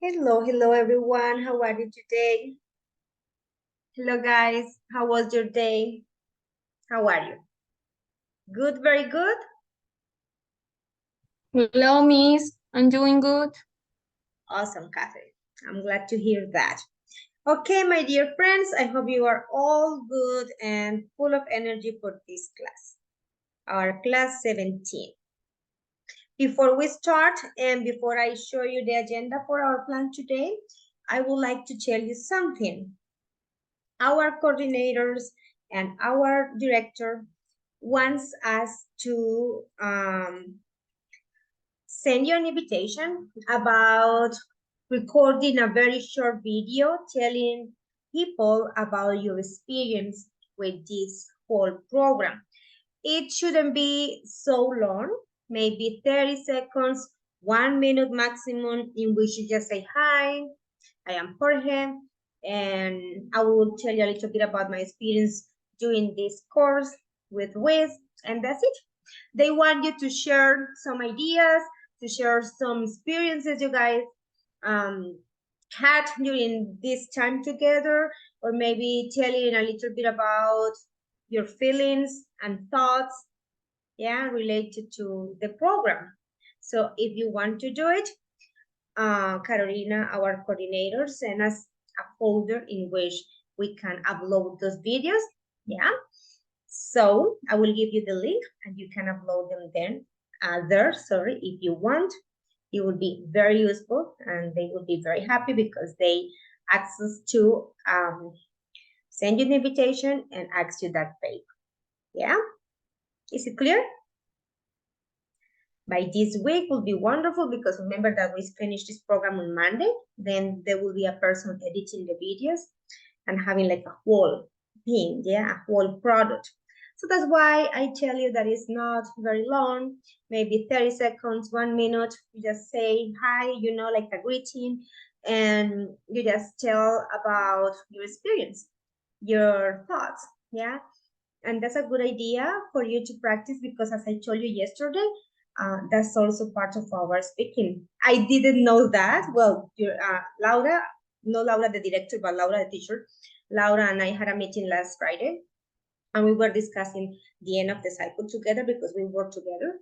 Hello everyone. How are you today? Hello guys. How was your day? How are you? Good, very good. Hello, Miss. I'm doing good. Awesome, Catherine. I'm glad to hear that. Okay, my dear friends, I hope you are all good and full of energy for this class, our class 17. Before we start and before I show you the agenda for our plan today, I would like to tell you something. Our coordinators and our director wants us to send you an invitation about recording a very short video telling people about your experience with this whole program. It shouldn't be so long, maybe 30 seconds, 1 minute maximum, in which you just say, hi, I am Jorge, and I will tell you a little bit about my experience doing this course with Wiz, and that's it. They want you to share some ideas, to share some experiences you guys had during this time together, or maybe telling a little bit about your feelings and thoughts, yeah, related to the program. So if you want to do it, Carolina, our coordinator, send us a folder in which we can upload those videos, yeah? So I will give you the link and you can upload them then there, sorry, if you want. It would be very useful and they will be very happy because they access to send you the invitation and ask you that favor. Yeah? Is it clear? By this week will be wonderful because remember that we finished this program on Monday. Then there will be a person editing the videos and having like a whole thing, yeah, a whole product. So that's why I tell you that it's not very long, maybe 30 seconds, 1 minute. You just say hi, you know, like a greeting, and you just tell about your experience, your thoughts, yeah. And that's a good idea for you to practice because as I told you yesterday, that's also part of our speaking. I didn't know that. Well, Laura, not Laura the director, but Laura the teacher. Laura and I had a meeting last Friday and we were discussing the end of the cycle together because we work together.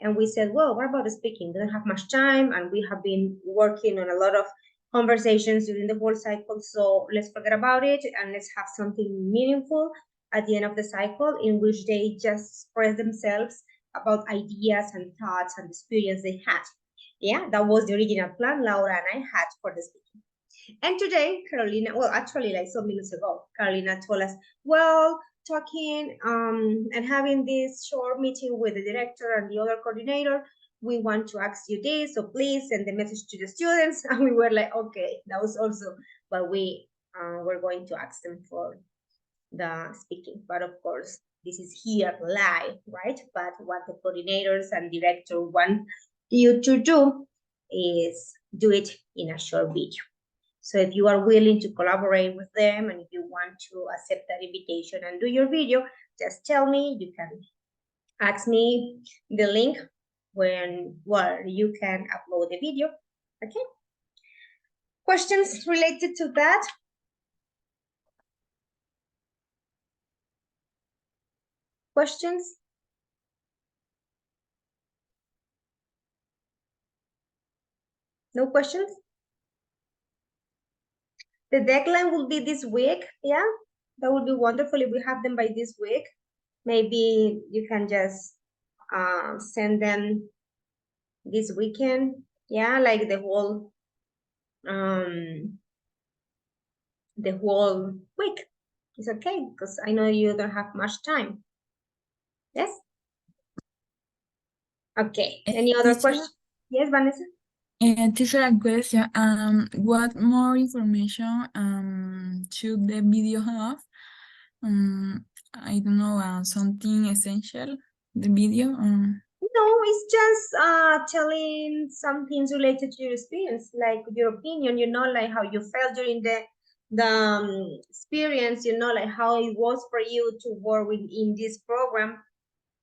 And we said, well, what about the speaking? We don't have much time and we have been working on a lot of conversations during the whole cycle. So let's forget about it and let's have something meaningful at the end of the cycle in which they just express themselves about ideas and thoughts and experience they had. Yeah, that was the original plan Laura and I had for the speaking. And today, Carolina, well, actually like some minutes ago, Carolina told us, well, talking and having this short meeting with the director and the other coordinator, we want to ask you this, so please send the message to the students. And we were like, okay, that was also what we were going to ask them for the speaking. But of course, this is here live, right? But what the coordinators and director want you to do is do it in a short video. So if you are willing to collaborate with them and if you want to accept that invitation and do your video, just tell me. You can ask me the link where you can upload the video. Okay. Questions related to that? Questions? No questions? The deadline will be this week. Yeah, that would be wonderful if we have them by this week. Maybe you can just send them this weekend. Yeah, like the whole week. It's okay because I know you don't have much time. Yes. Okay. Any other question? Yes, Vanessa. Teacher, a question. What more information should the video have? I don't know, something essential, the video? No, it's just telling some things related to your experience, like your opinion, you know, like how you felt during the experience, you know, like how it was for you to work in this program.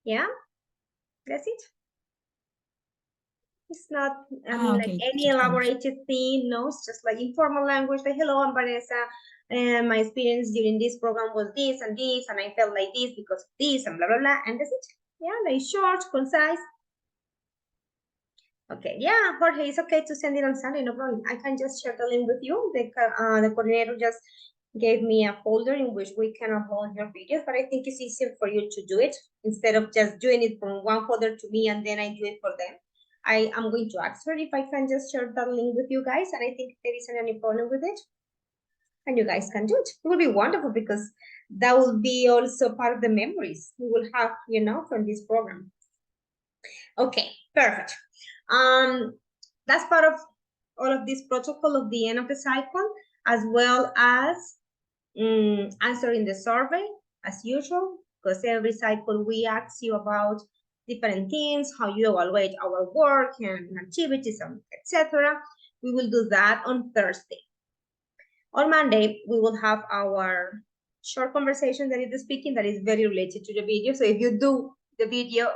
Yeah, that's it. It's not, I mean, like Okay. any elaborated thing. No, it's just like informal language. Like, hello, I'm Vanessa, and my experience during this program was this, and I felt like this because of this, and blah blah blah, and that's it. Yeah, like short, concise. Okay, yeah, Jorge, it's okay to send it on Sunday, no problem. I can just share the link with you. The coordinator just gave me a folder in which we can upload your videos, but I think it's easier for you to do it instead of just doing it from one folder to me and then I do it for them. I am going to ask her if I can just share that link with you guys, and I think there isn't any problem with it. And you guys can do it. It will be wonderful because that will be also part of the memories we will have, you know, from this program. Okay, perfect. That's part of all of this protocol of the end of the cycle, as well as answering the survey as usual, because every cycle we ask you about different things, how you evaluate our work and activities, etc. We will do that on Thursday. On Monday, we will have our short conversation that is speaking that is very related to the video. So if you do the video,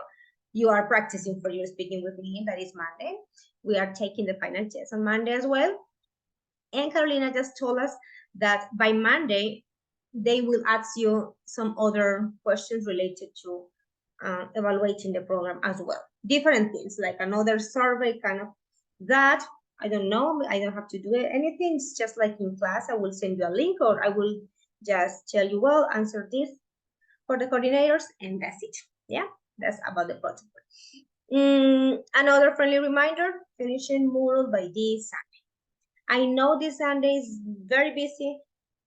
you are practicing for your speaking with me. That is Monday. We are taking the final test on Monday as well. And Carolina just told us that by Monday, they will ask you some other questions related to evaluating the program as well. Different things, like another survey, kind of that. I don't know. I don't have to do anything. It's just like in class. I will send you a link, or I will just tell you, well, answer this for the coordinators, and that's it. Yeah, that's about the protocol. Another friendly reminder, finishing mural by this Sunday. I know this Sunday is very busy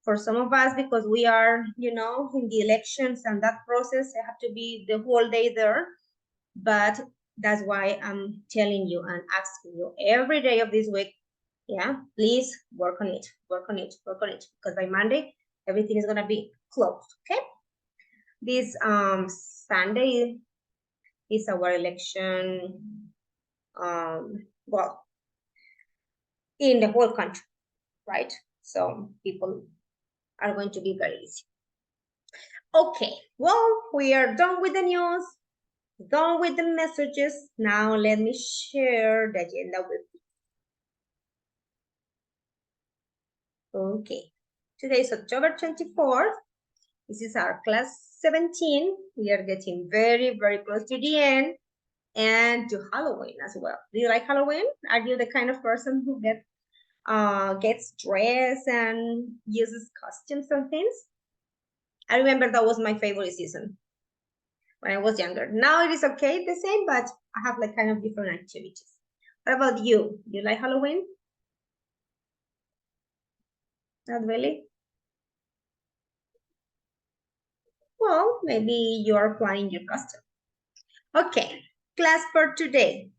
for some of us because we are, you know, in the elections and that process. I have to be the whole day there. But that's why I'm telling you and asking you every day of this week, yeah, please work on it, work on it, work on it. Because by Monday, everything is gonna be closed, okay? This Sunday is our election, well, in the whole country, right? So people are going to be very busy. Okay, well, we are done with the news, done with the messages. Now let me share the agenda with you. Okay, today is October 24th. This is our class 17. We are getting very, very close to the end and to Halloween as well. Do you like Halloween? Are you the kind of person who gets dressed and uses costumes and things? I remember that was my favorite season when I was younger. Now it is okay, the same, but I have like kind of different activities. What about you? Do you like Halloween? Not really? Well, maybe you are planning your costume. Okay, class for today.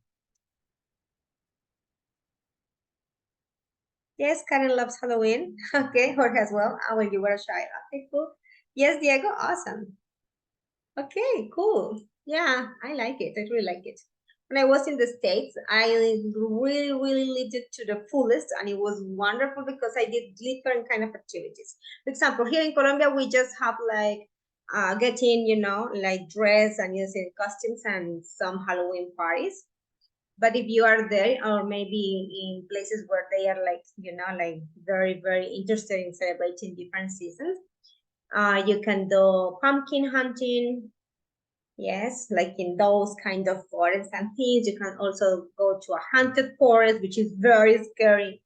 Yes, Karen loves Halloween. Okay, Jorge as well. When you were a child. Okay, cool. Yes, Diego, awesome. Okay, cool. Yeah, I like it. I really like it. When I was in the States, I really lived it to the fullest, and it was wonderful because I did different kind of activities. For example, here in Colombia, we just have like getting, you know, like dress and using costumes and some Halloween parties. But if you are there, or maybe in places where they are like, you know, like very, very interested in celebrating different seasons, you can do pumpkin hunting. Yes, like in those kind of forests and things. You can also go to a haunted forest, which is very scary.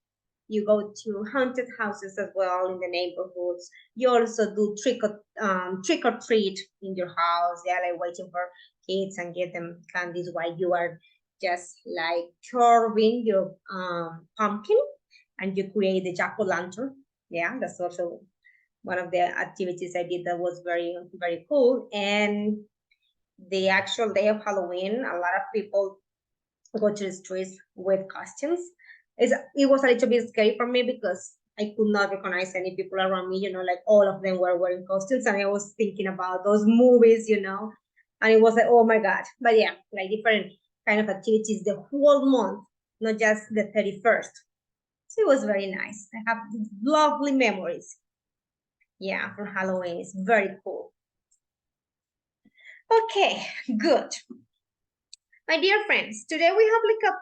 You go to haunted houses as well in the neighborhoods. You also do trick or treat in your house. Yeah, like waiting for kids and get them candies while you are just like carving your pumpkin, and you create the jack-o'-lantern. Yeah, that's also one of the activities I did that was very, very cool. And the actual day of Halloween, a lot of people go to the streets with costumes. It was a little bit scary for me because I could not recognize any people around me, you know, like all of them were wearing costumes, and I was thinking about those movies, you know, and it was like, oh my God. But yeah, like different kind of activities the whole month, not just the 31st. So it was very nice. I have lovely memories. Yeah, for Halloween. It's very cool. Okay, good. My dear friends, today we have like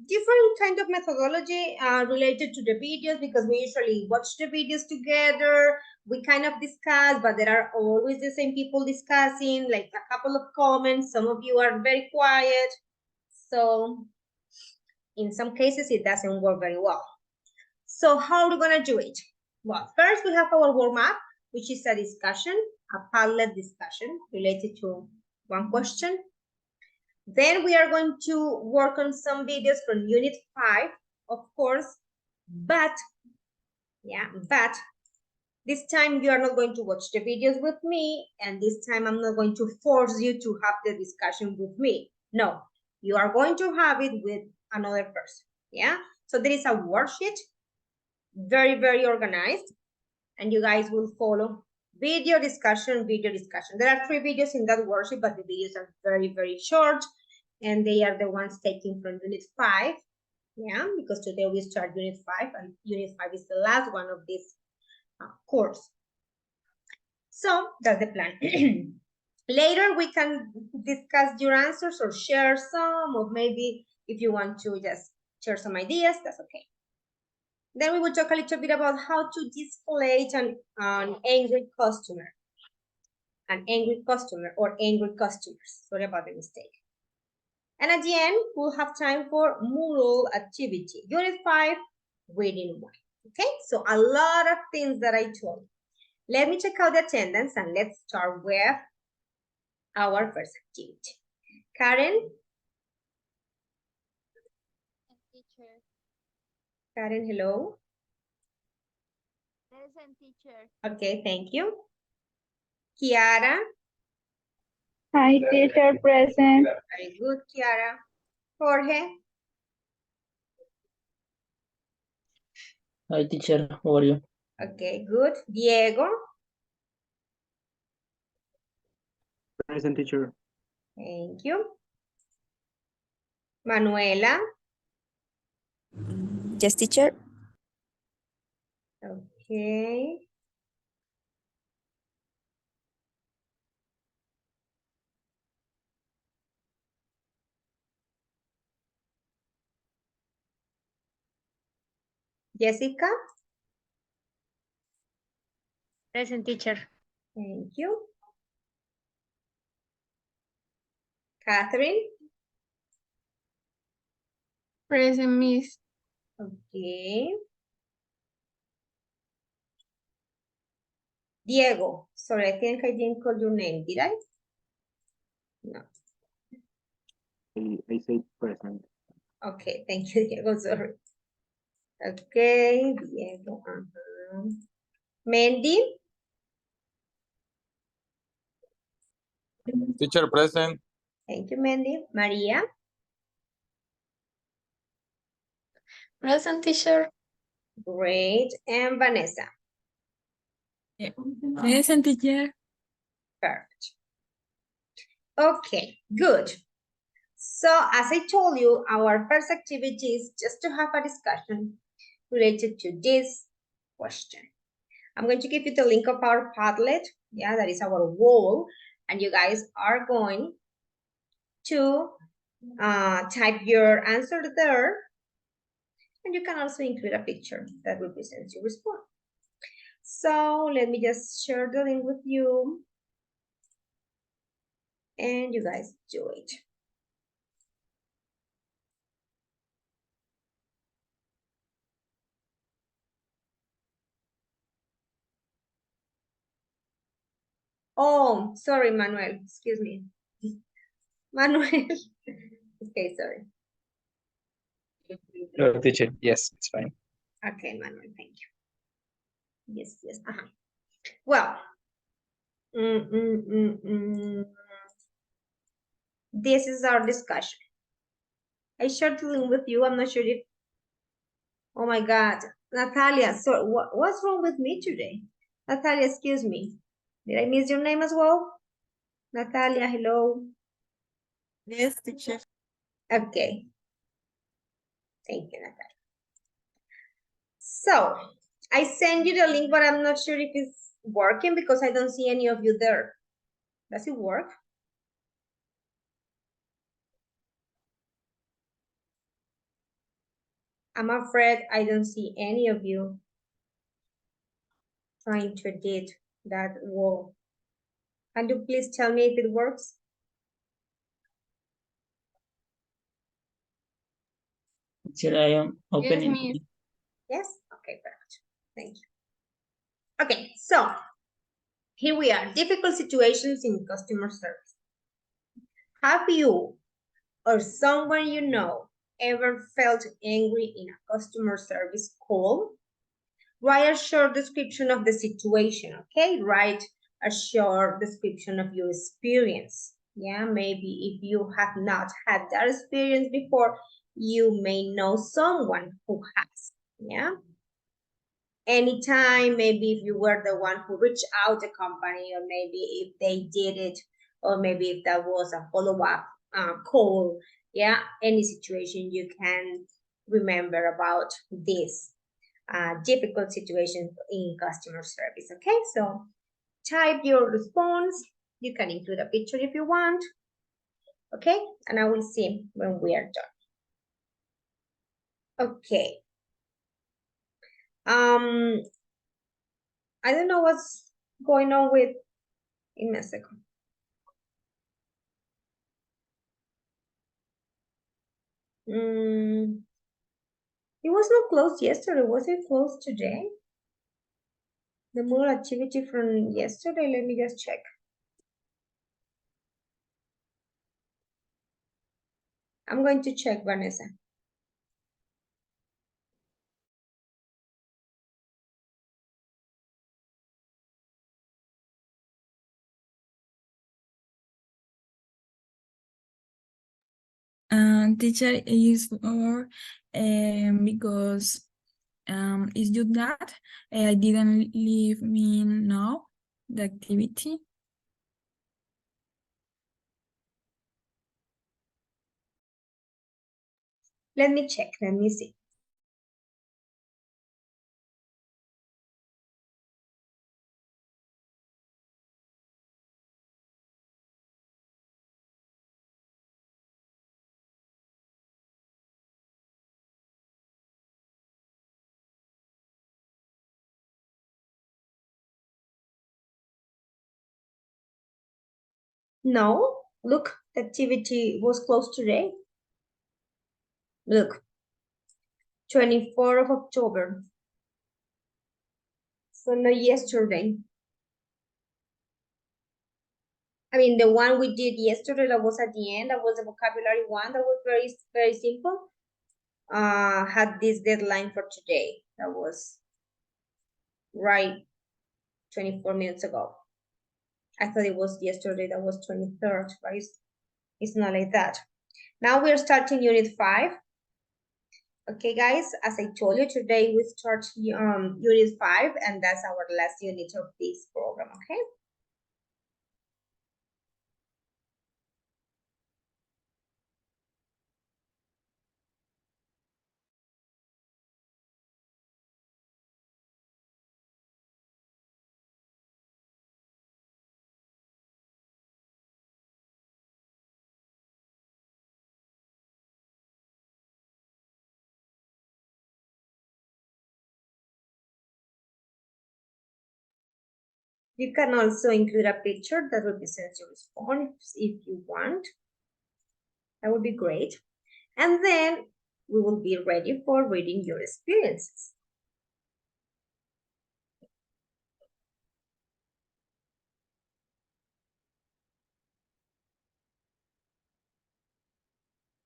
different kind of methodology related to the videos, because we usually watch the videos together. We kind of discuss, but there are always the same people discussing, like a couple of comments. Some of you are very quiet. So in some cases, it doesn't work very well. So how are we gonna do it? Well, first we have our warm-up, which is a discussion, a Padlet discussion related to one question. Then we are going to work on some videos from Unit 5, of course, but this time you are not going to watch the videos with me, and this time I'm not going to force you to have the discussion with me. No, you are going to have it with another person, yeah? So there is a worksheet, very, very organized, and you guys will follow video discussion, video discussion. There are 3 videos in that worksheet, but the videos are very, very short, and they are the ones taken from Unit 5, yeah, because today we start Unit 5, and Unit 5 is the last one of this course. So that's the plan. Later, we can discuss your answers or share some, or maybe if you want to just share some ideas, that's okay. Then we will talk a little bit about how to display an angry customer. An angry customer or angry customers. Sorry about the mistake. And at the end, we'll have time for Moodle activity. Unit 5, reading 1. Okay, so a lot of things that I told you. Let me check out the attendance and let's start with our first activity. Karen? Teacher. Karen, hello. Present, teacher. Okay, thank you. Kiara? Hi, teacher, present. Very good, Kiara. Jorge? Hi, teacher. How are you? Okay, good. Diego? Present, teacher. Thank you. Manuela? Yes, teacher. Okay. Jessica? Present, teacher. Thank you. Catherine? Present, Miss. Okay. Diego, sorry, I think I didn't call your name, did I? No. I say present. Okay, thank you, Diego, sorry. Okay, Diego. Mandy? Teacher present. Thank you, Mandy. Maria? Present, teacher. Great. And Vanessa? Present, teacher. Perfect. Okay, good. So as I told you, our first activity is just to have a discussion related to this question. I'm going to give you the link of our Padlet. Yeah, that is our wall. And you guys are going to type your answer there. And you can also include a picture that represents your response. So let me just share the link with you. And you guys do it. Oh, sorry, Manuel. Excuse me. Manuel. Okay, sorry. No, teacher. Yes, it's fine. Okay, Manuel, thank you. Yes, yes. Well, this is our discussion. I shared the link with you. I'm not sure if. Oh my God, Natalia. So what's wrong with me today? Natalia, excuse me. Did I miss your name as well? Natalia, hello. Yes, teacher. Okay. Thank you, Natalia. So I send you the link, but I'm not sure if it's working because I don't see any of you there. Does it work? I'm afraid I don't see any of you trying to edit that wall. Can you please tell me if it works? Teacher, I am opening. Miss. Yes? Okay, perfect. Thank you. Okay, so here we are, difficult situations in customer service. Have you or someone you know ever felt angry in a customer service call? Write a short description of the situation, okay? Write a short description of your experience. Yeah, maybe if you have not had that experience before, you may know someone who has, yeah? Anytime, maybe if you were the one who reached out the company, or maybe if they did it, or maybe if that was a follow-up call, yeah, any situation you can remember about this difficult situation in customer service, okay? So type your response. You can include a picture if you want, okay? And I will see when we are done. Okay. I don't know what's going on with in Mexico. It was not closed yesterday. Was it closed today? The more activity from yesterday, let me just check. I'm going to check, Vanessa. Teacher is for because is you that I didn't leave me know the activity. Let me check, let me see. No, look, the activity was closed today. Look, 24th of October. So not yesterday. I mean, the one we did yesterday that was at the end, that was the vocabulary one, that was very, very simple. Had this deadline for today. That was right 24 minutes ago. I thought it was yesterday, that was 23rd, but it's not like that. Now we're starting unit 5. Okay, guys, as I told you, today we start unit 5, and that's our last unit of this program, okay? You can also include a picture that represents your response if you want. That would be great. And then we will be ready for reading your experiences.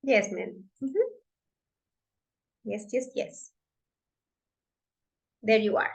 Yes, ma'am. Yes, yes, yes. There you are.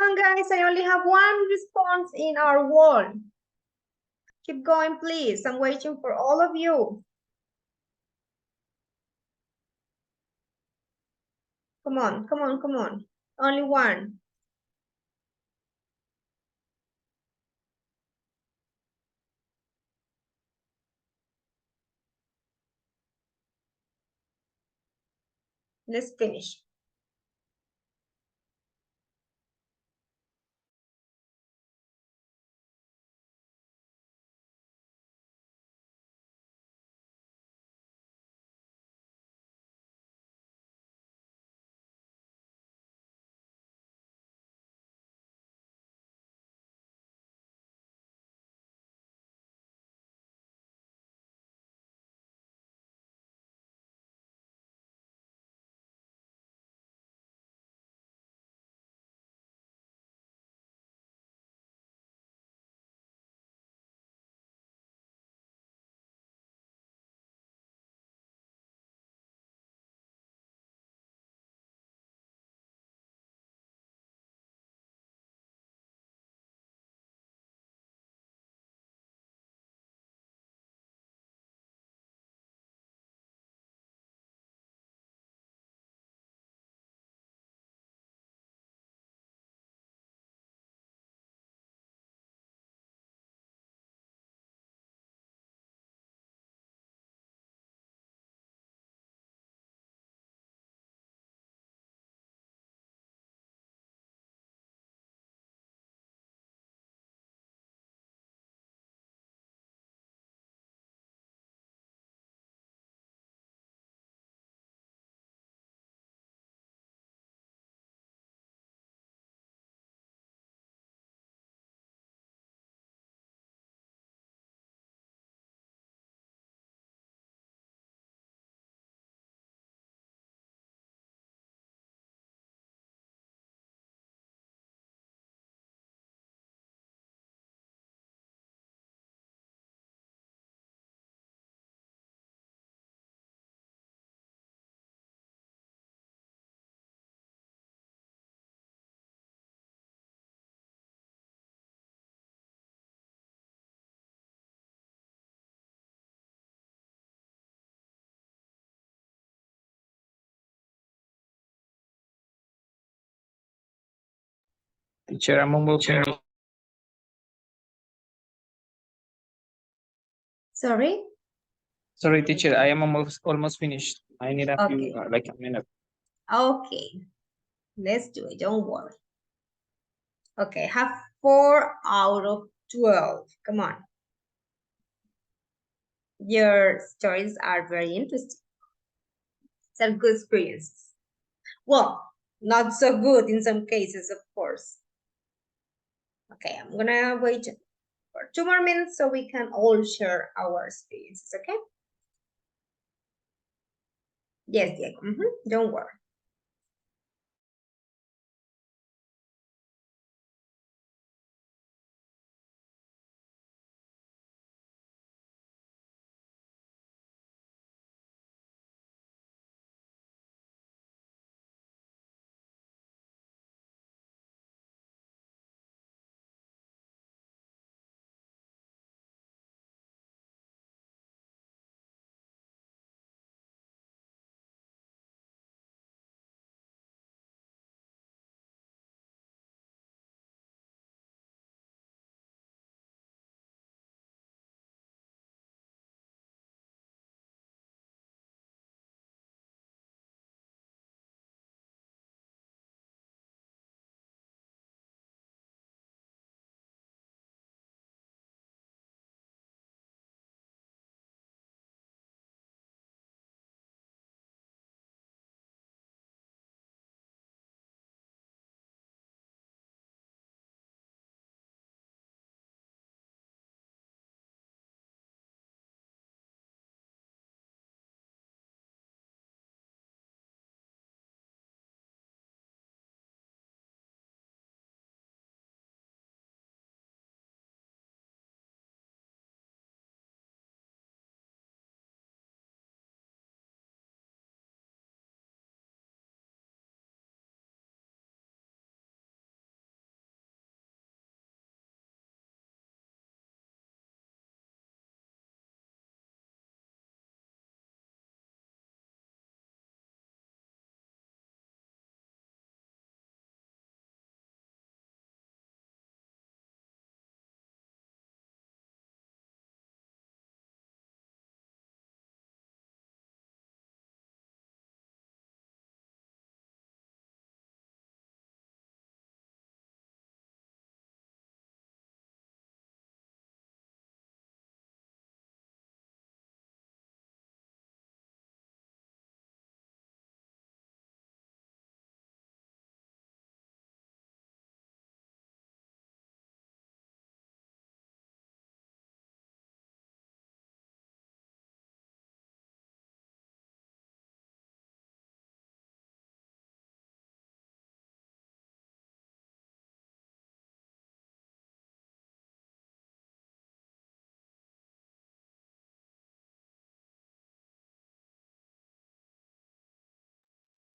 on, guys. I only have one response in our wall. Keep going, please. I'm waiting for all of you. Come on, come on, come on. Only one. Let's finish. Teacher, I'm almost finished. Sorry? Sorry, teacher, I am almost finished. I need a few, Okay. like a minute. Okay. Let's do it. Don't worry. Okay, have 4 out of 12. Come on. Your stories are very interesting. Some good experiences. Well, not so good in some cases, of course. Okay, I'm gonna wait for 2 more minutes so we can all share our experiences, okay? Yes, Diego. Don't worry.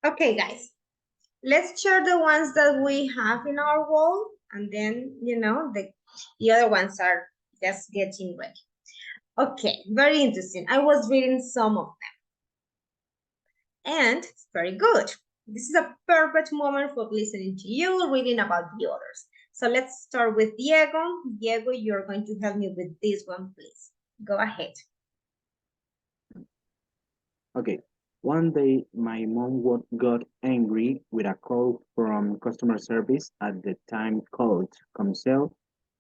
Okay, guys, let's share the ones that we have in our wall, and then, you know, the other ones are just getting ready. Okay, very interesting. I was reading some of them, and it's very good. This is a perfect moment for listening to you, reading about the others. So let's start with Diego. Diego, you're going to help me with this one, please. Go ahead. Okay. One day, my mom got angry with a call from customer service at the time called Comcel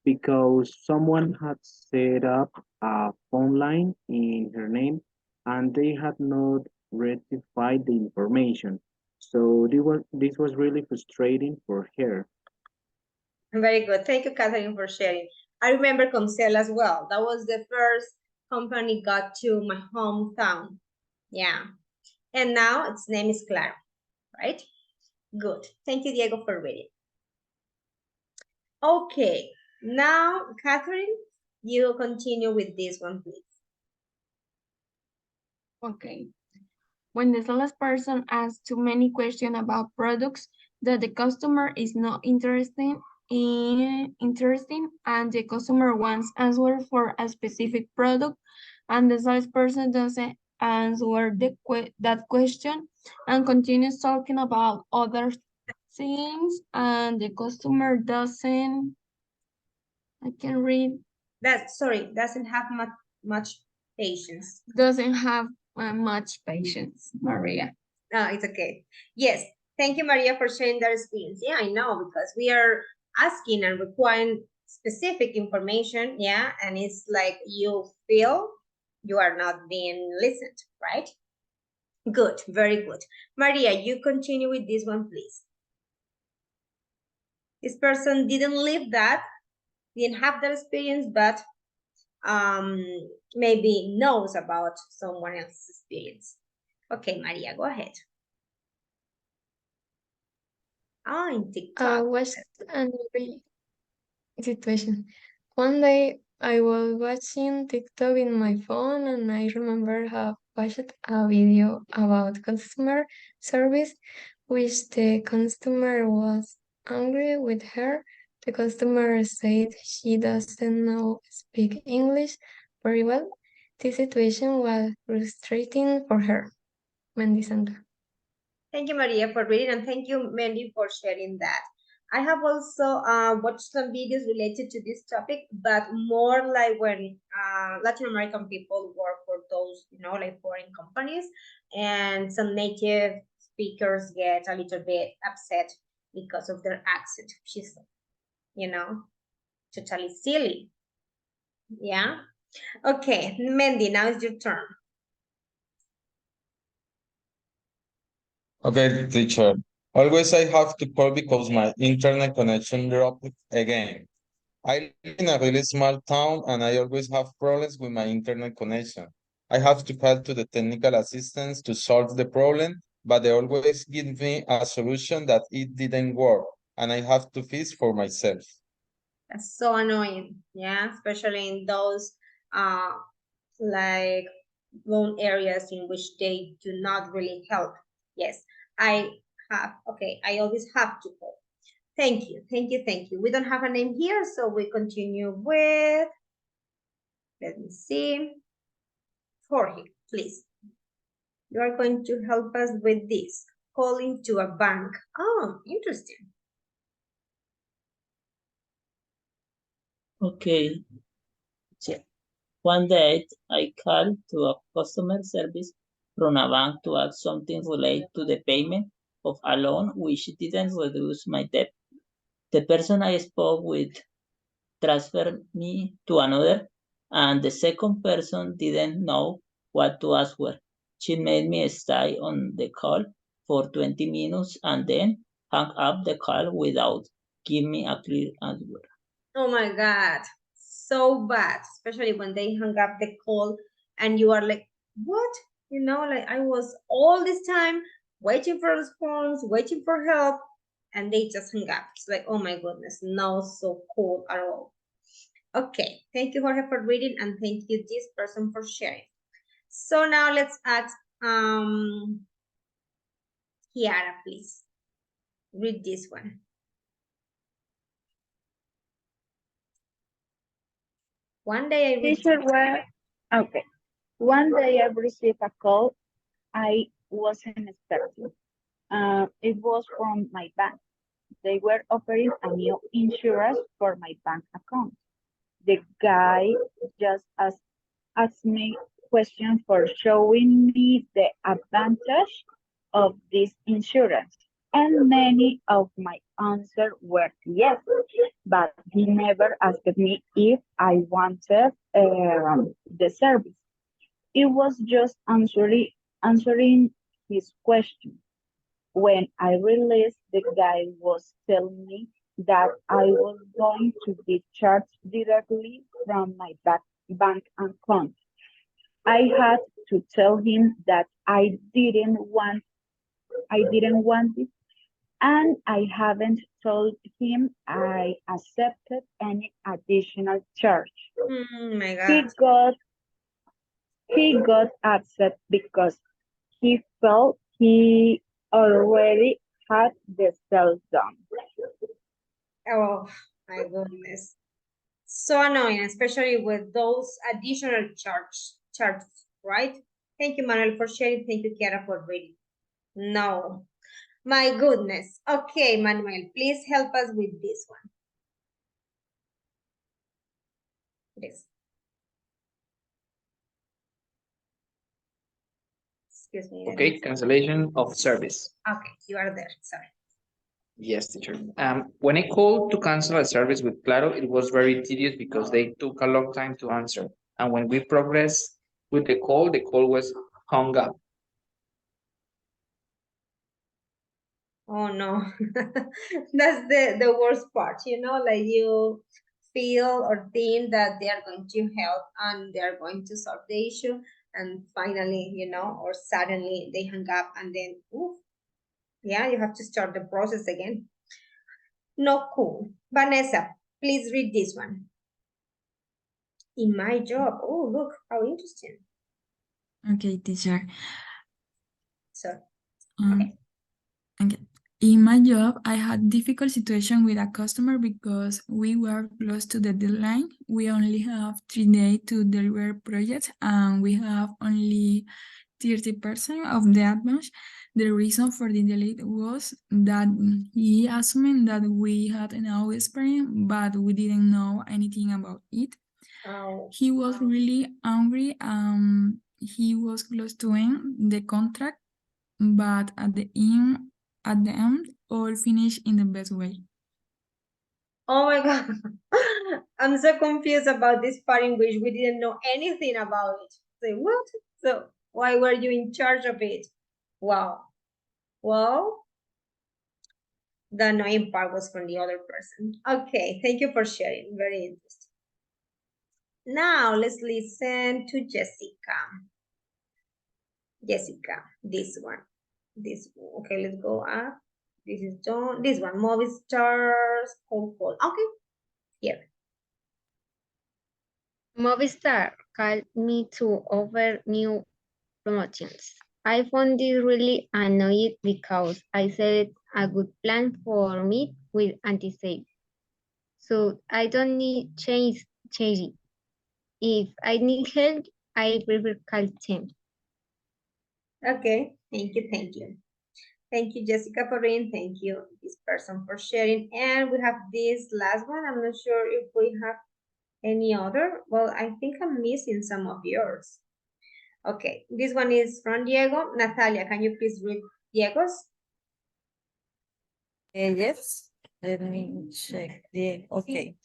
because someone had set up a phone line in her name and they had not rectified the information. So this was really frustrating for her. Very good. Thank you, Catherine, for sharing. I remember Comcel as well. That was the first company got to my hometown. Yeah. And now its name is Claro, right? Good. Thank you, Diego, for reading. Okay. Now, Catherine, you continue with this one, please. Okay. When the salesperson asks too many questions about products that the customer is not interested in, and the customer wants answer for a specific product, and the salesperson doesn't answer that question and continues talking about other things, and the customer doesn't, I can read, Doesn't have much patience. doesn't have much patience, Maria. No, it's okay. Yes, thank you, Maria, for sharing that experience. Yeah, I know, because we are asking and requiring specific information, yeah, and it's like you feel you are not being listened, right? Good, very good. Maria, you continue with this one, please. This person didn't live that, didn't have that experience, but maybe knows about someone else's experience. Okay, Maria, go ahead. In TikTok. Was another situation. One day I was watching TikTok in my phone and I remember have watched a video about customer service, which the customer was angry with her. The customer said she doesn't know speak English very well. This situation was frustrating for her. Mandy Sandra. Thank you, Maria, for reading, and thank you, Mandy, for sharing that. I have also watched some videos related to this topic, but more like when Latin American people work for those, you know, like foreign companies, and some native speakers get a little bit upset because of their accent, which is, you know, totally silly. Yeah. Okay, Mandy, now it's your turn. Okay, teacher. Always I have to call because my internet connection dropped again. I live in a really small town and I always have problems with my internet connection. I have to call to the technical assistants to solve the problem, but they always give me a solution that it didn't work and I have to fix for myself. That's so annoying, yeah, especially in those like lone areas in which they do not really help. Yes, I always have to call. Thank you, thank you, thank you. We don't have a name here, so we continue with, let me see, Jorge, please. You are going to help us with this, calling to a bank. Oh, interesting. Okay. Yeah. One day, I called to a customer service from a bank to ask something related to the payment of a loan which didn't reduce my debt. The person I spoke with transferred me to another, and the second person didn't know what to ask for. She made me stay on the call for 20 minutes and then hung up the call without giving me a clear answer. Oh my God, so bad, especially when they hung up the call and you are like, what? You know, like I was all this time waiting for a response, waiting for help, and they just hung up. It's like, oh my goodness, no, so cool at all. Okay, thank you, Jorge, for reading, and thank you, this person, for sharing. So now let's ask Kiara, please. Read this one. One day I Teacher, okay. One day I received a call I wasn't expecting. It was from my bank. They were offering a new insurance for my bank account. The guy just asked me questions for showing me the advantage of this insurance. And many of my answers were yes, but he never asked me if I wanted the service. It was just answering his question. When I realized the guy was telling me that I was going to be charged directly from my bank account. I had to tell him that I didn't want it, and I haven't told him I accepted any additional charge. Oh my God. He got upset because he felt he already had the sale done. Oh my goodness. So annoying, especially with those additional charges, right? Thank you, Manuel, for sharing. Thank you, Kiara, for reading. No, my goodness. Okay, Manuel, please help us with this one. Please. Excuse me. Okay, cancellation of service. Okay, you are there. Sorry. Yes, teacher. When I called to cancel a service with Claro, it was very tedious because they took a long time to answer. And when we progressed with the call was hung up. Oh no, that's the worst part, like you feel or think that they are going to help and they are going to solve the issue, and finally, or suddenly they hang up and then, oof, yeah, you have to start the process again. No cool. Vanessa, please read this one. In my job. Oh, look, how interesting. Okay, teacher. So, Okay. In my job, I had difficult situation with a customer because we were close to the deadline. We only have 3 days to deliver projects and we have only 30% of the advance. The reason for the delay was that he assumed that we had enough experience, but we didn't know anything about it. oh, He was really angry. He was close to end the contract, but at the end, all finished in the best way. oh my God. I'm so confused about this part in which we didn't know anything about it. Say, what? So why were you in charge of it? Wow. Well, the annoying part was from the other person. Okay, thank you for sharing. Very interesting. Now let's listen to Jessica. Jessica, this one. Okay, let's go up. This is John. This one, Movistar's Call. Okay, here. Movistar called me to offer new promotions. I found this really annoying because I set a good plan for me with anti-save. So I don't need changing. If I need help, I prefer call them. Okay, thank you, thank you. Thank you, Jessica, for reading. Thank you, this person, for sharing. And we have this last one. I'm not sure if we have any other. Well, I think I'm missing some of yours. Okay, this one is from Diego. Natalia, can you please read Diego's? Yes, let me check okay.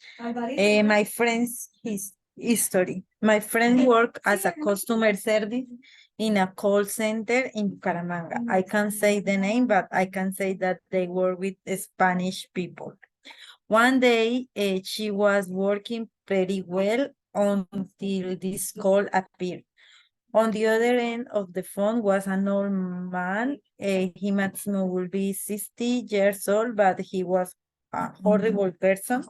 My friend's his history. My friend worked as a customer service in a call center in Bucaramanga. I can't say the name, but I can say that they work with Spanish people. One day, she was working pretty well until this call appeared. On the other end of the phone was an old man. He maximum will be 60 years old, but he was a horrible person.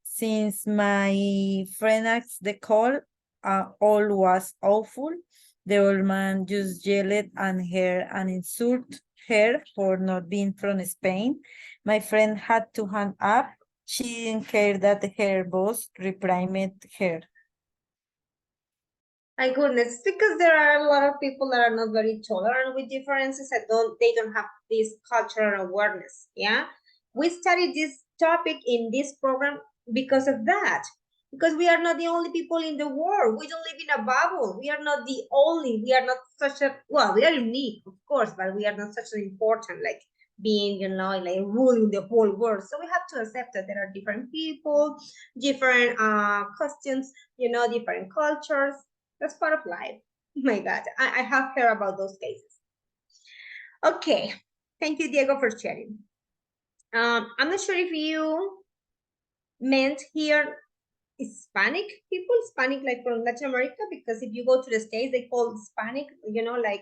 Since my friend asked the call, all was awful. The old man just yelled and heard an insult her for not being from Spain. My friend had to hang up. She didn't care that her boss reprimanded her. My goodness, because there are a lot of people that are not very tolerant with differences and they don't have this cultural awareness. Yeah, we studied this topic in this program because of that. Because we are not the only people in the world. We don't live in a bubble. We are not the only. We are not such a, well, we are unique, of course, but we are not such an important, like being, you know, like ruling the whole world. So we have to accept that there are different people, different costumes, you know, different cultures. That's part of life. Oh my God, I have heard about those cases. Okay, thank you, Diego, for sharing. I'm not sure if you meant here Hispanic people, Hispanic like from Latin America, because if you go to the States, they call Hispanic, you know, like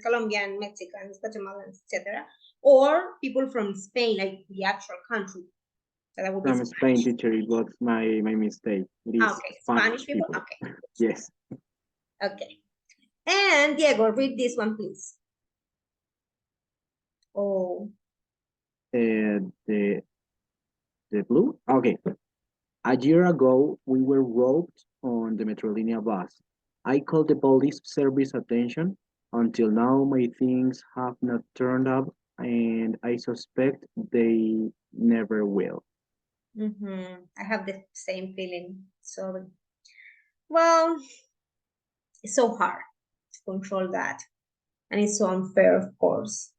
Colombian, Mexicans, Guatemalans, etc. Or people from Spain, like the actual country. So that would be From Spain, teacher, it was my mistake. It is okay, Spanish people. Okay. Yes. Okay. And Diego, read this one, please. Oh. The blue? Okay. A year ago, we were robbed on the Metrolinea bus. I called the police service attention. Until now, my things have not turned up, and I suspect they never will. I have the same feeling. So, well, it's so hard to control that. And it's so unfair, of course.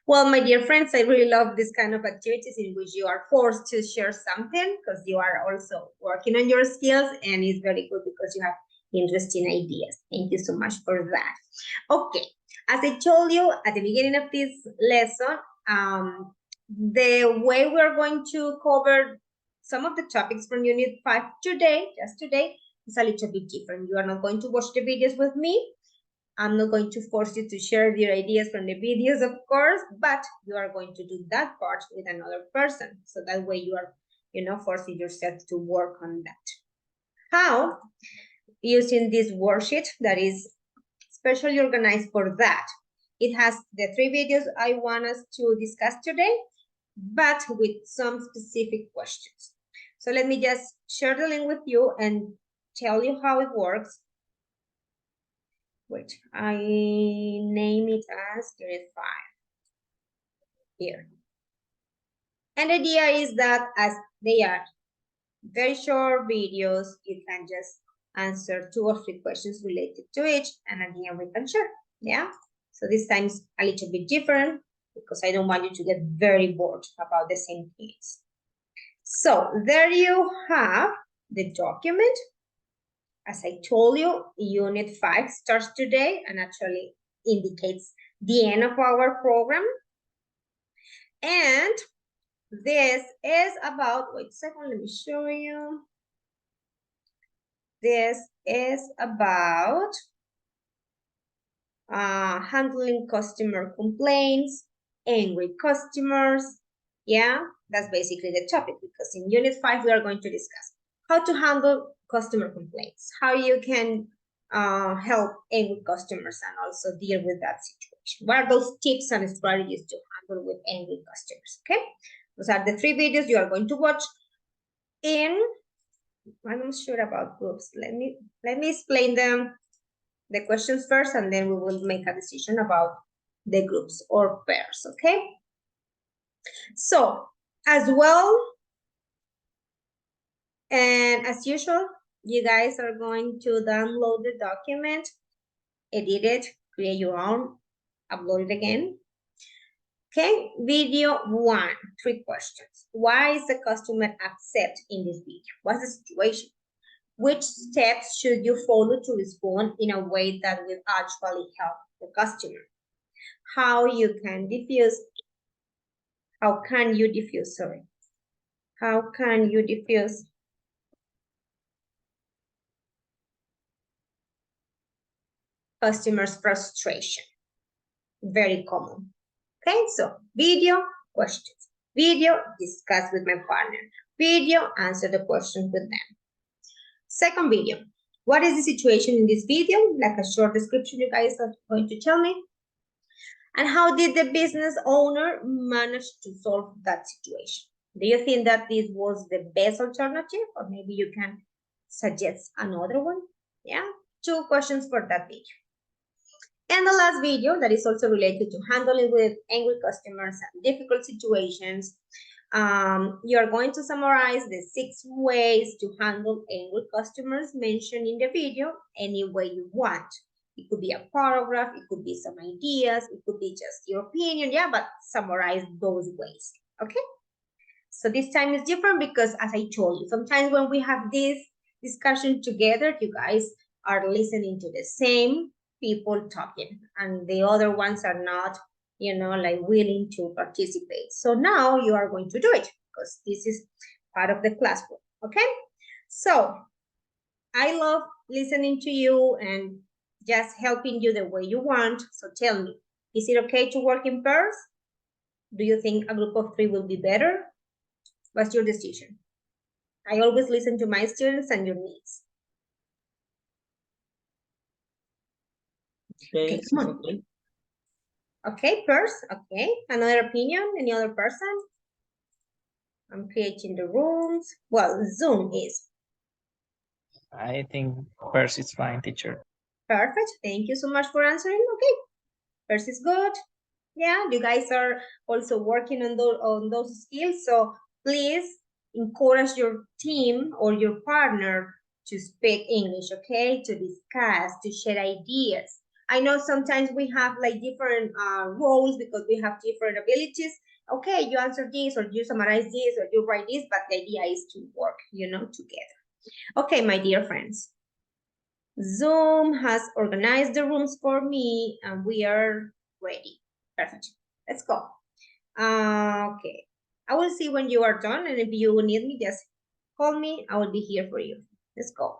Well, my dear friends, I really love this kind of activities in which you are forced to share something because you are also working on your skills, and it's very good because you have interesting ideas. Thank you so much for that. Okay, as I told you at the beginning of this lesson, the way we're going to cover some of the topics from Unit 5 today, just today, is a little bit different. You are not going to watch the videos with me. I'm not going to force you to share your ideas from the videos, of course, but you are going to do that part with another person. So that way you are, you know, forcing yourself to work on that. How? Using this worksheet that is specially organized for that. It has the 3 videos I want us to discuss today, but with some specific questions. So let me just share the link with you and tell you how it works. Wait, I name it as grade 5 here. And the idea is that as they are very short videos, you can just answer 2 or 3 questions related to each, and at the end we can share. Yeah. So this time is a little bit different because I don't want you to get very bored about the same things. So there you have the document. As I told you, Unit 5 starts today and actually indicates the end of our program. And this is about, wait a second, let me show you. This is about handling customer complaints, angry customers. Yeah, that's basically the topic because in Unit 5, we are going to discuss how to handle customer complaints, how you can help angry customers and also deal with that situation. What are those tips and strategies to handle with angry customers, okay? Those are the 3 videos you are going to watch in, I'm not sure about groups. Let me explain them, the questions first, and then we will make a decision about the groups or pairs, okay? So, as well, and as usual, you guys are going to download the document, edit it, create your own, upload it again. Okay, video 1, 3 questions. Why is the customer upset in this video? What's the situation? Which steps should you follow to respond in a way that will actually help the customer? How you can diffuse, how can you diffuse, sorry. How can you diffuse customers' frustration? Very common. Okay, so video, questions. Video, discuss with my partner. Video, answer the questions with them. Second video, what is the situation in this video? Like a short description you guys are going to tell me. And how did the business owner manage to solve that situation? Do you think that this was the best alternative, or maybe you can suggest another one? Yeah, 2 questions for that video. And the last video that is also related to handling with angry customers and difficult situations. You are going to summarize the 6 ways to handle angry customers mentioned in the video any way you want. It could be a paragraph, it could be some ideas, it could be just your opinion, yeah, but summarize those ways, okay? So this time is different because, as I told you, sometimes when we have this discussion together, you guys are listening to the same people talking, and the other ones are not, like willing to participate. So now you are going to do it because this is part of the classroom, okay? So I love listening to you and just helping you the way you want. So tell me, is it okay to work in pairs? Do you think a group of 3 will be better? What's your decision? I always listen to my students and your needs. Okay, come on. okay. Okay, first, okay. Another opinion, any other person? I'm creating the rooms. Well, Zoom is. I think first is fine, teacher. Perfect. Thank you so much for answering. Okay, first is good. Yeah, you guys are also working on those skills. So please encourage your team or your partner to speak English, okay? To discuss, to share ideas. I know sometimes we have like different roles because we have different abilities. Okay, you answer this or you summarize this or you write this, but the idea is to work, together. Okay, my dear friends. Zoom has organized the rooms for me and we are ready. Perfect. Let's go. Okay. I will see when you are done, and if you need me, just call me. I will be here for you. Let's go.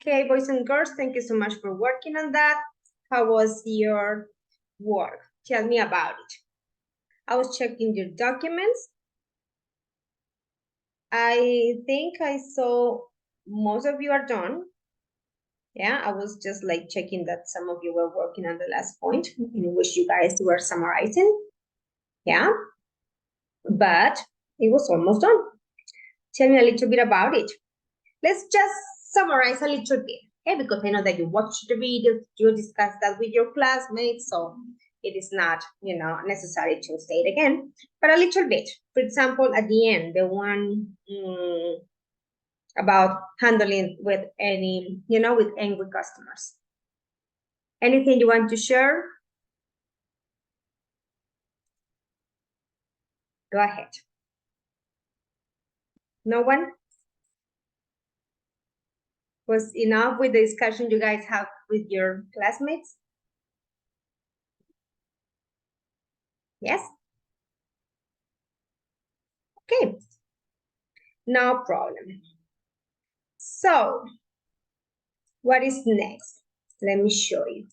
Okay, boys and girls, thank you so much for working on that. How was your work? Tell me about it. I was checking your documents. I think I saw most of you are done. Yeah, I was just like checking that some of you were working on the last point in which you guys were summarizing. Yeah, but it was almost done. Tell me a little bit about it. Let's just summarize a little bit, okay? Because I know that you watched the video, you discussed that with your classmates, so it is not, necessary to say it again, but a little bit. For example, at the end, the one about handling with any, with angry customers. Anything you want to share? Go ahead. No one? Was enough with the discussion you guys have with your classmates? Yes? Okay. No problem. So, what is next? Let me show you.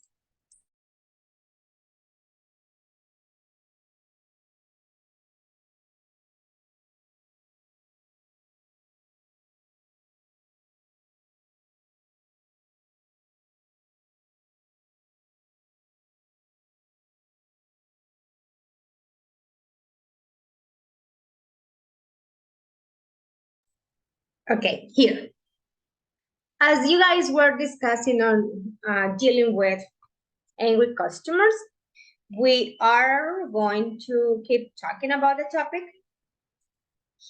Okay, here. As you guys were discussing on dealing with angry customers, we are going to keep talking about the topic.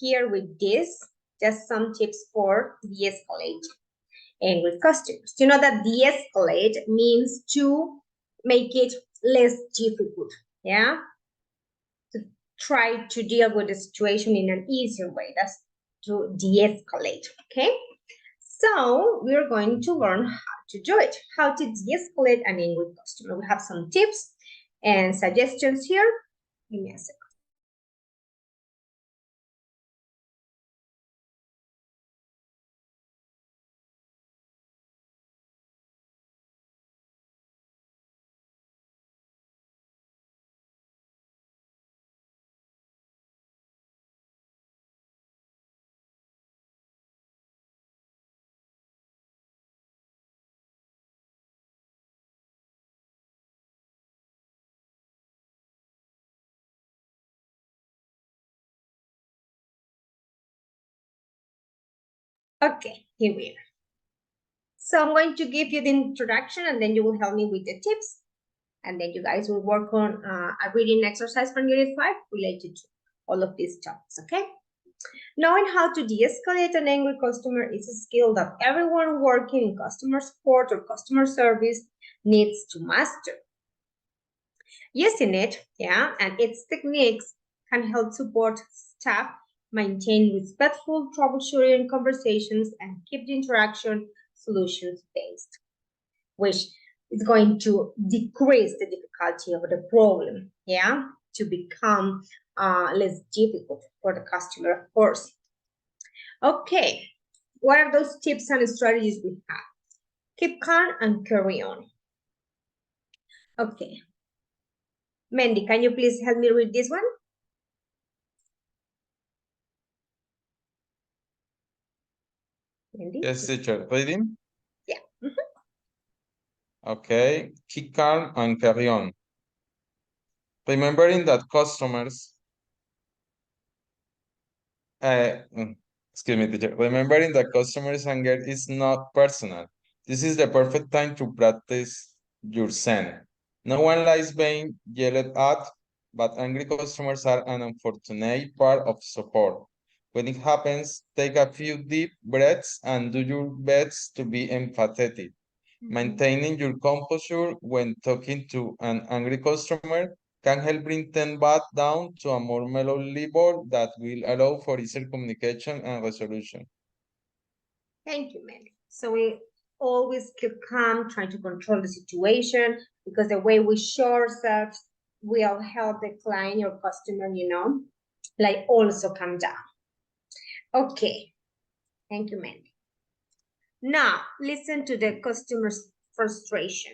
Here with this, just some tips for de-escalate angry customers. You know that de-escalate means to make it less difficult, yeah? To try to deal with the situation in an easier way. That's to de-escalate, okay? So we're going to learn how to do it, how to de-escalate an angry customer. We have some tips and suggestions here. Give me a second. Okay, here we are. So I'm going to give you the introduction and then you will help me with the tips. And then you guys will work on a reading exercise from Unit 5 related to all of these topics, okay? Knowing how to de-escalate an angry customer is a skill that everyone working in customer support or customer service needs to master. Using it, and its techniques can help support staff maintain respectful troubleshooting conversations and keep the interaction solutions-based, which is going to decrease the difficulty of the problem, to become less difficult for the customer, of course. Okay, what are those tips and strategies we have? Keep calm and carry on. Okay. Mandy, can you please help me read this one? Mandy? Yes, teacher. Reading? Yeah. Okay. Keep calm and carry on. Remembering that customers, excuse me, teacher. Remembering that customers' anger is not personal. This is the perfect time to practice your Zen. No one likes being yelled at, but angry customers are an unfortunate part of support. When it happens, take a few deep breaths and do your best to be empathetic. Maintaining your composure when talking to an angry customer can help bring them back down to a more mellow level that will allow for easier communication and resolution. Thank you, Mandy. So we always keep calm, trying to control the situation, because the way we show ourselves will help the client or customer, like also calm down. Okay. Thank you, Mandy. Now, listen to the customer's frustration.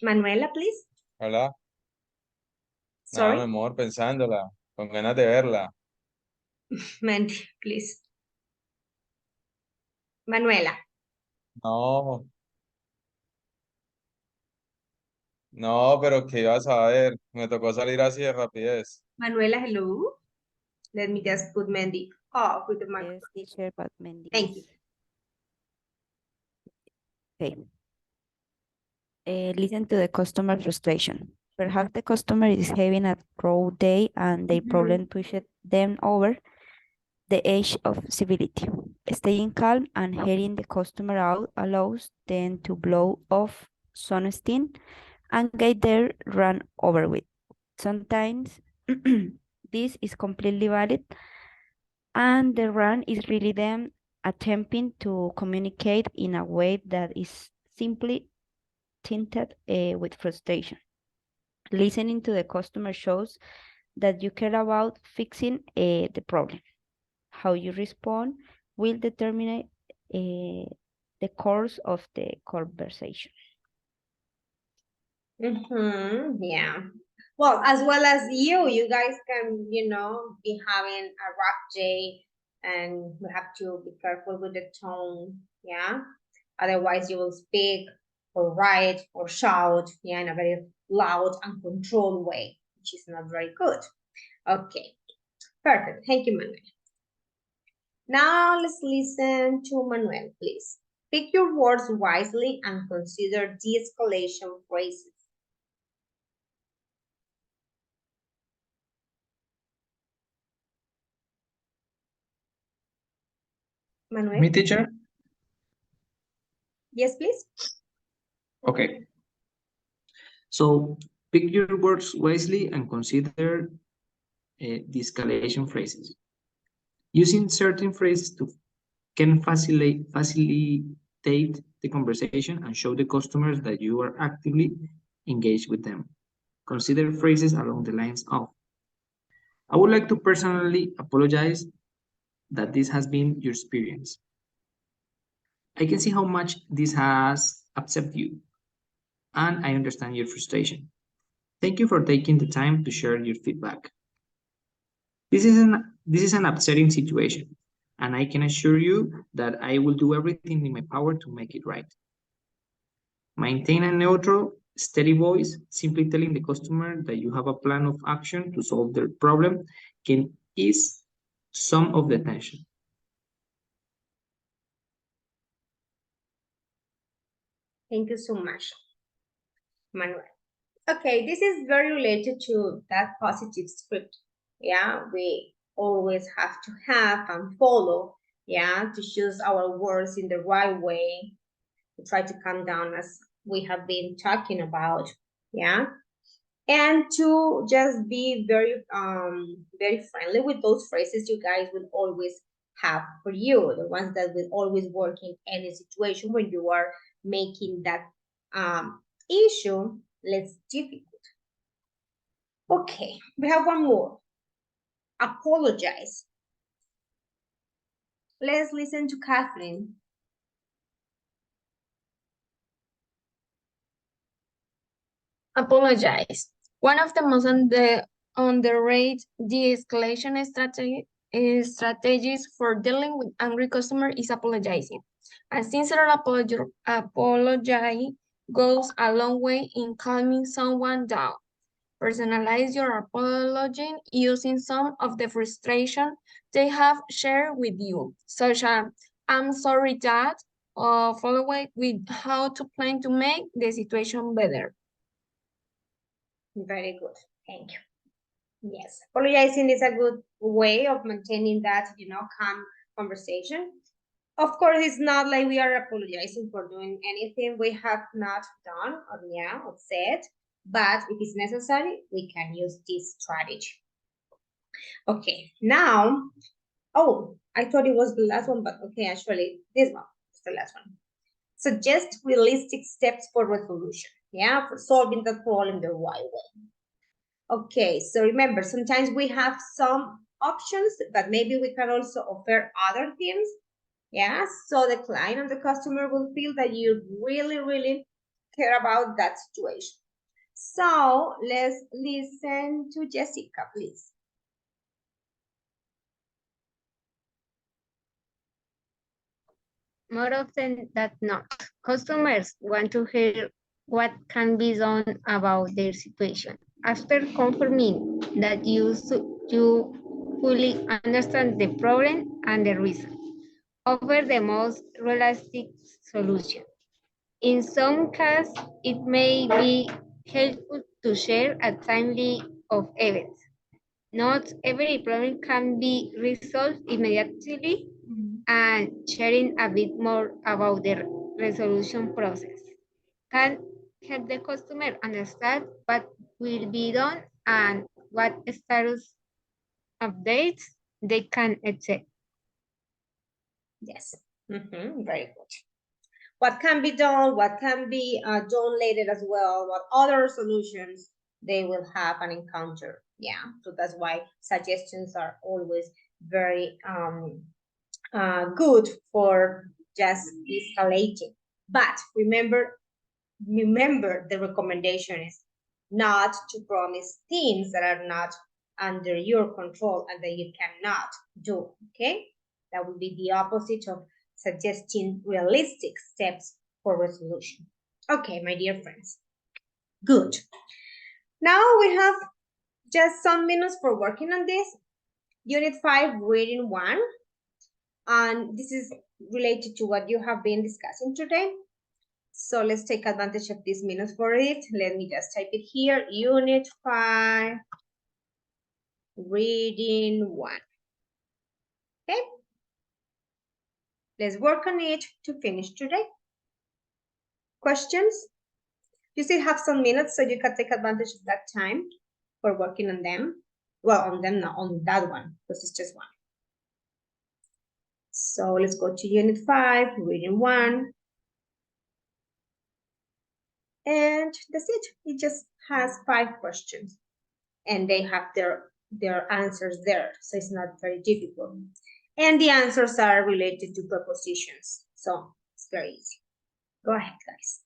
Manuela, please. Hola. Sorry, Nada, mi amor, pensándola, con ganas de verla. Mandy, please. Manuela. No, no, pero que ibas a ver, me tocó salir así de rapidez. Manuela, hello. Let me just put Mandy off with the microphone. Yes, teacher, but Mandy Thank you. is- Okay. Listen to the customer frustration. Perhaps the customer is having a rough day and their problem pushed them over the edge of civility. Staying calm and hearing the customer out allows them to blow off some steam and get their run over with. Sometimes this is completely valid, and the run is really them attempting to communicate in a way that is simply tinted with frustration. Listening to the customer shows that you care about fixing the problem. How you respond will determine the course of the conversation. Yeah. Well, as well as you guys can, be having a rough day and you have to be careful with the tone. Yeah. Otherwise, you will speak or write or shout, in a very loud and controlled way, which is not very good. Okay. Perfect. Thank you, Manuel. Now let's listen to Manuel, please. Pick your words wisely and consider de-escalation phrases. Manuel? Me, teacher? Yes, please. Okay. So pick your words wisely and consider the escalation phrases. Using certain phrases can facilitate the conversation and show the customers that you are actively engaged with them. Consider phrases along the lines of, I would like to personally apologize that this has been your experience. I can see how much this has upset you, and I understand your frustration. Thank you for taking the time to share your feedback. This is an upsetting situation, and I can assure you that I will do everything in my power to make it right. Maintain a neutral, steady voice. Simply telling the customer that you have a plan of action to solve their problem can ease some of the tension. Thank you so much, Manuel. Okay, this is very related to that positive script. Yeah, we always have to have and follow, to choose our words in the right way, to try to calm down as we have been talking about, and to just be very very friendly with those phrases you guys will always have for you, the ones that will always work in any situation when you are making that issue less difficult. Okay, we have one more. Apologize. Let's listen to Catherine. Apologize. One of the most underrated de-escalation strategies for dealing with angry customer is apologizing. A sincere apology goes a long way in calming someone down. Personalize your apology using some of the frustration they have shared with you, such as, I'm sorry that, or follow up with how to plan to make the situation better. Very good, thank you. Yes, apologizing is a good way of maintaining that, calm conversation. Of course, it's not like we are apologizing for doing anything we have not done or said, but if it's necessary, we can use this strategy. Okay, now, I thought it was the last one, but okay, actually, this one is the last one. Suggest realistic steps for resolution, for solving the problem the right way. Okay, so remember, sometimes we have some options, but maybe we can also offer other things Yeah, so the client and the customer will feel that you really, really care about that situation. So let's listen to Jessica, please. More often than not, customers want to hear what can be done about their situation. After confirming that you fully understand the problem and the reason, offer the most realistic solution. In some cases, it may be helpful to share a timeline of events. Not every problem can be resolved immediately, and sharing a bit more about the resolution process can help the customer understand what will be done and what status updates they can expect. Yes, very good. What can be done, what can be done later as well, what other solutions they will have and encounter. Yeah, so that's why suggestions are always very good for just escalating. But remember the recommendation is not to promise things that are not under your control and that you cannot do, okay? That would be the opposite of suggesting realistic steps for resolution. Okay, my dear friends, good. Now we have just some minutes for working on this. Unit 5, reading 1, and this is related to what you have been discussing today. So let's take advantage of these minutes for it. Let me just type it here. Unit 5, reading 1. Okay? Let's work on it to finish today. Questions? You still have some minutes, so you can take advantage of that time for working on them. Well, on them, not on that one, because it's just one. So let's go to Unit 5, reading 1. And that's it. It just has 5 questions. And they have their answers there, so it's not very difficult. And the answers are related to prepositions, so it's very easy. Go ahead, guys.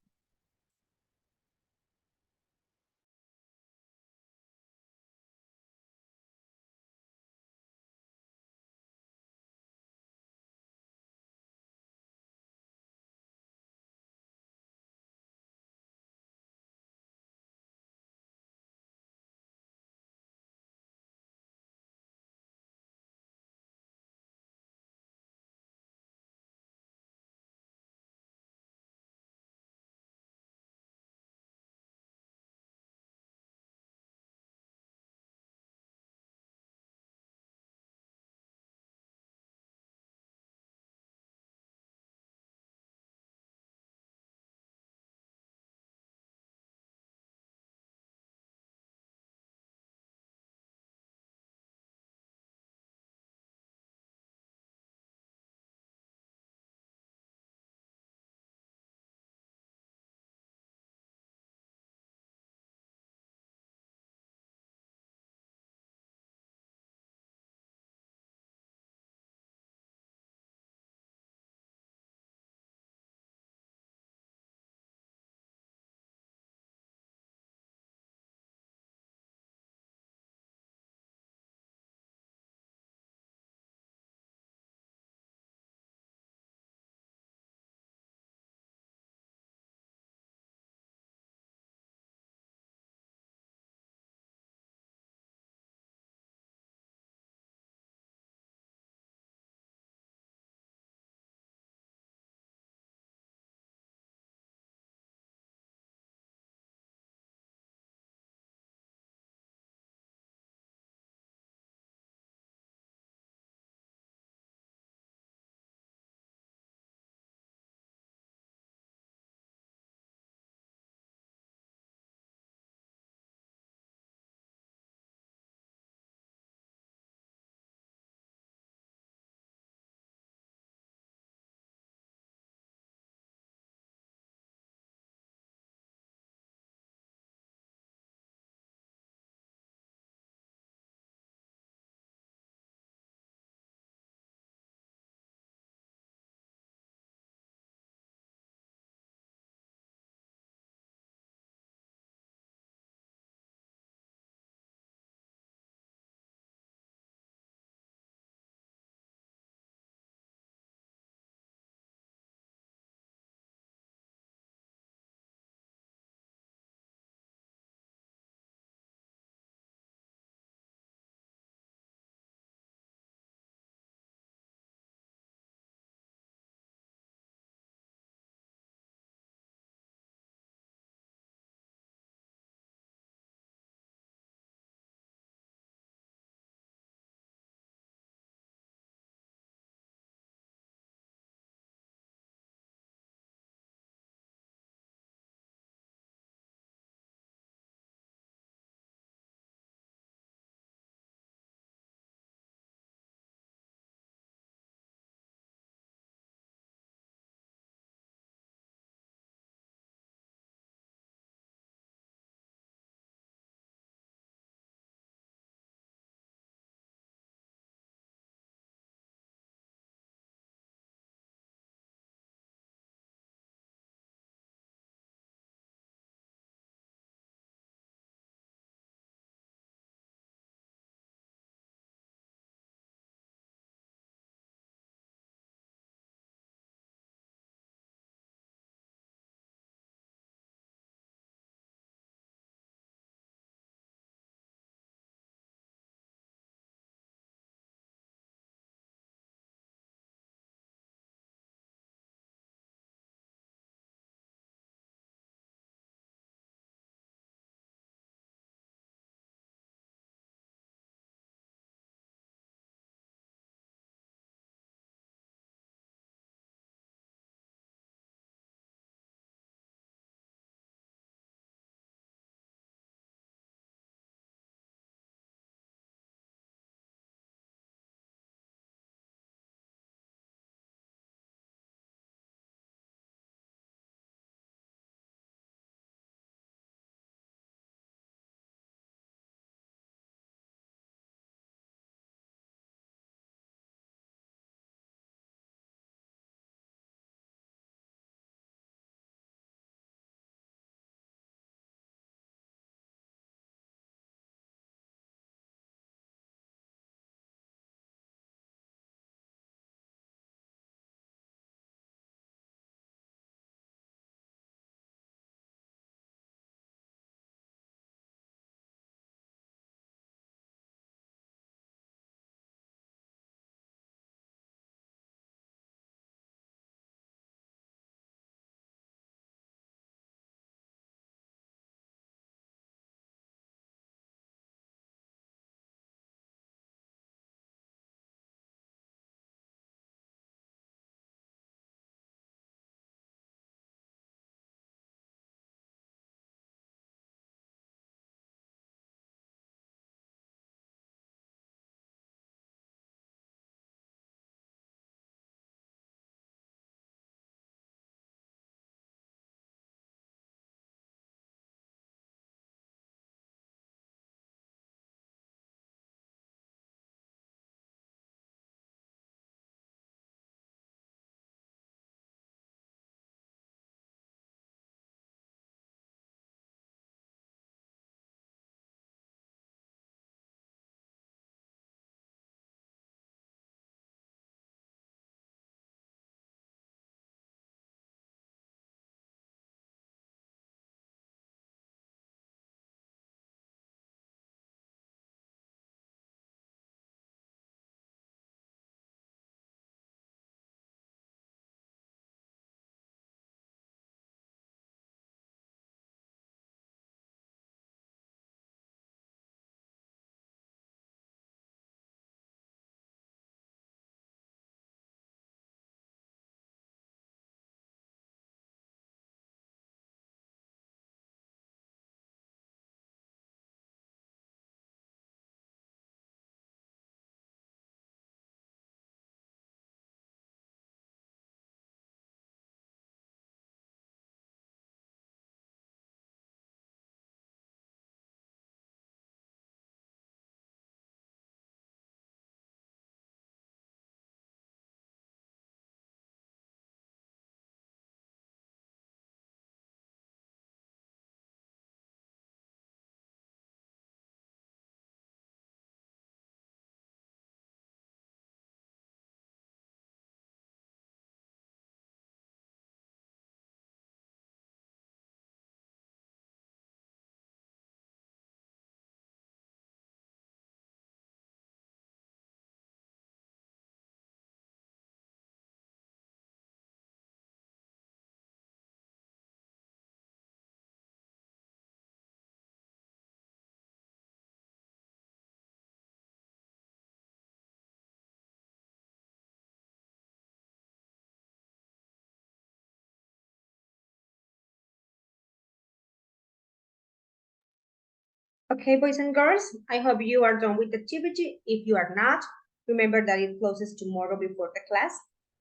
Okay, boys and girls, I hope you are done with the activity. If you are not, remember that it closes tomorrow before the class.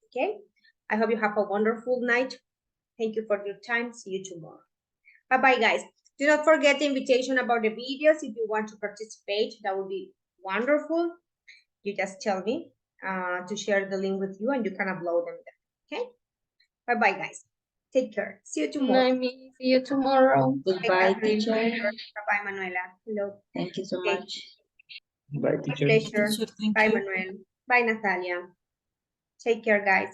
Okay, I hope you have a wonderful night. Thank you for your time. See you tomorrow. Bye-bye, guys. Do not forget the invitation about the videos. If you want to participate, that would be wonderful. You just tell me to share the link with you and you can upload them there. Okay? Bye-bye, guys. Take care. See you tomorrow. See you tomorrow. Goodbye, Bye, teacher. Bye-bye, Manuela. Hello. Thank you so Okay. much. Bye, My teacher. pleasure. Teacher, thank Bye, you. Manuel. Bye, Natalia. Take care, guys.